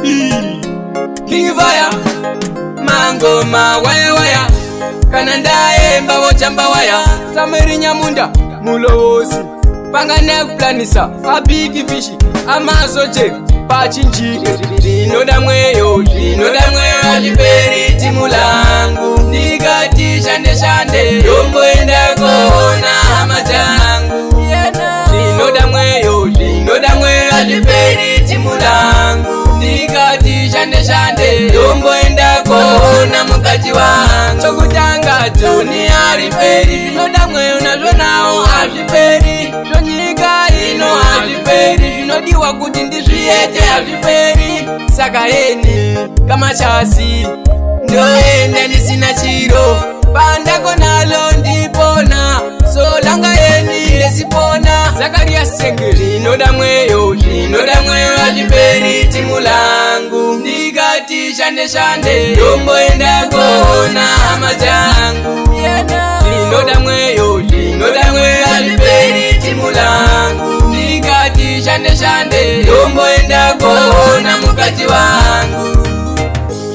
King Fire mangoma waya waya kana ndaemba vochamba waya Sameri Nyamunda mulowozi pangane kuplanisa abigi fishi amasoje pachinjire linoda mweyo aliperi timu langu nikati shande yomboenda kona hama jangu linoda mweyo aliperi timu langu nikati shande yomboenda kona mukati wangu chokutanga toni aliperi linoda mweyo nazvo nao aliperi zvonyika ino aliperi zvinodiwa kuti ndizviete aliperi saka heni kama chasi ndoenda ndisina chiro pandako nalo ndipona solanga heni ndesipona Zakaria Senge linoda mweyo aliperi timu langu ndikati shande yomboenda kona hama jangu linoda mweyo aliperi timu langu ndikati shande yomboenda kona mukati wangu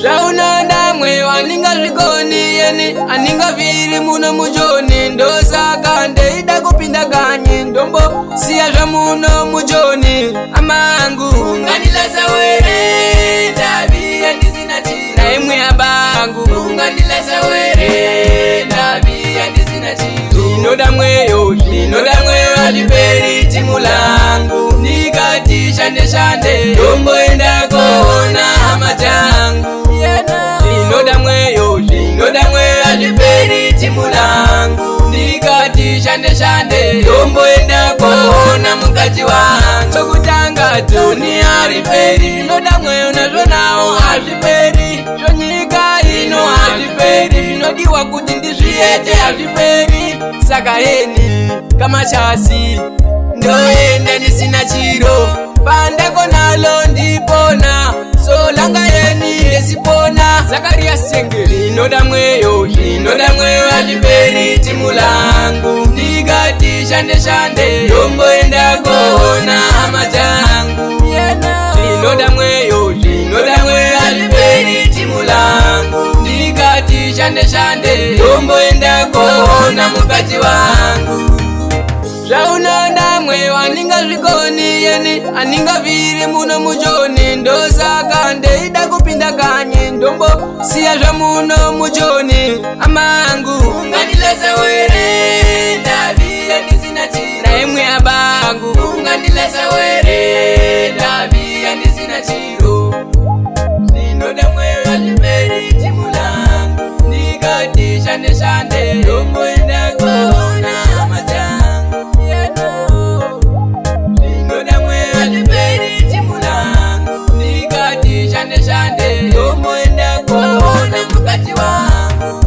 zvaunonda mweyo aninga zvikoni yeni aninga viri muno mujoni ndosaka ndeida kupinda kanyi ndombo siya zvamuno mujoni amangu ngandilasa were ndaviya ndisina chiro naimwe abangu ngandilasa were ndaviya ndisina chiro linoda mweyo aliperi timu langu nikati shande yomboenda kona hama jangu linoda mweyo aliperi timu langu nikati shande yomboenda kona mukati wangu chokutanga toni aliperi linoda mweyo nazvo nao aliperi zvonyika ino aliperi zvinodiwa kuti ndizviete aliperi saka heni kama chasi ndoenda ndisina chiro pandako nalo ndipona solanga heni ndesipona Zakaria Senge linoda mweyo aliperi timu langu ndikati shande yomboenda kona hama jangu linoda mweyo aliperi timu langu ndikati shande yomboenda kona mukati wangu zvaunonda mweyo aninga zvikoni yeni aninga viri muno mujoni ndosaka ndeida kupinda kanyi ndombo siya zvamuno mujoni amangu ngandilasa were ndaviya ndisina chiro naimwe abangu ngandilasa were ndaviya ndisina chiro linoda mweyo aliperi timu langu nikati shande yomboenda kona hama jangu linoda mweyo aliperi timu langu nikati shande yomboenda kona mukati wangu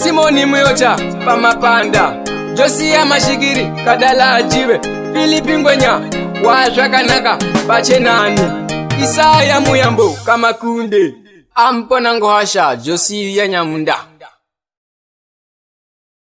Simoni Mweyocha pamapanda Josia Mashigiri Kadala Ajive Filipi Ngwenya wazvakanaka pachenani Isaya Muyambo Kamakunde Ampona Ngohasha Josia Nyamunda